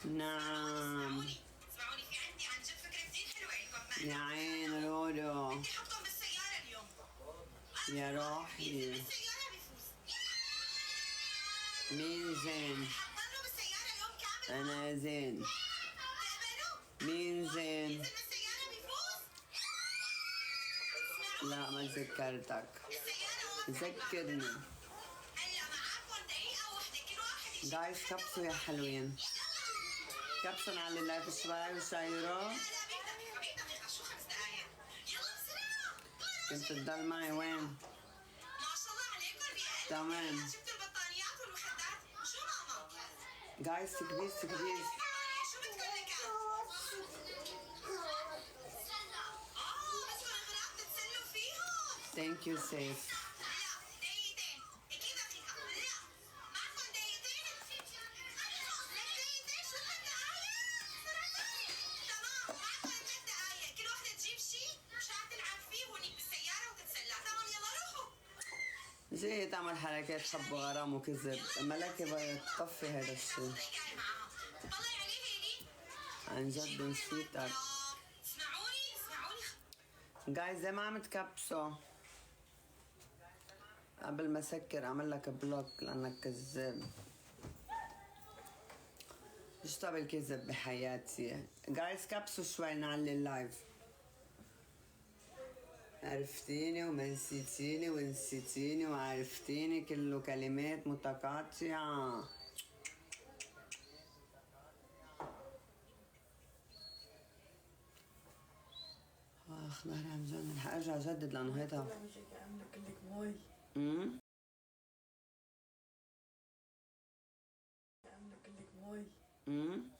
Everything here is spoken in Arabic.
نعم. اسمعوني في عندي عن جد فكرة كتير حلوة لكم. يا عين لولو. بدي احطهم بالسيارة اليوم. يا مين روحي. بالسيارة بيفوز؟ مين زين؟ حضروا بالسيارة اليوم كامل. أنا زين. تقبلوا؟ مين زين؟ ينزل بالسيارة بيفوز؟ لا ما ذكرتك. السيارة ذكرني. هلا معاكم دقيقة واحدة كل واحد يجيب. جايز كبسوا يا حلوين. كبسوا على اللايف شوي وشايرو. لا بدك دقيقة شو 5 دقايق؟ يلا بسرعة. كنت تضل معي وين؟ ما شاء الله عليكم بأقل تمام. دقيقة جبتوا البطانيات والمخدات. شو ماما؟ جايز تكبيس. شو بدكم لك؟ بس الأغراض تتسلوا فيهم. ثانك يو سيف. لا دقيقتين. أكيد دقيقة. لا معكم دقيقتين. دقيقتين شو 3 دقايق؟ تمام معكم 3 دقايق. كل وحدة تجيب شيء مشان تلعب فيه وهنيك بالسيارة وتتسلى. تمام يلا روحوا. زي تعمل حركات حب وغرام وكذب. ملكة بتطفي هذا الشيء. طلعي عليه هيدي. عن جد نسيتك. اسمعوني. جايز زي ما عم تكبسوا. قبل ما سكر اعمل لك بلوك لانك كذاب. ايش طب الكذب بحياتي؟ جايز كبسوا شوي نعلي اللايف. عرفتيني وما نسيتيني ونسيتيني وعرفتيني كله كلمات متقاطعة. اخ ظهري عم جنن. رح ارجع اجدد لانه هيدا عامله كلك مي. عامله كلك مي.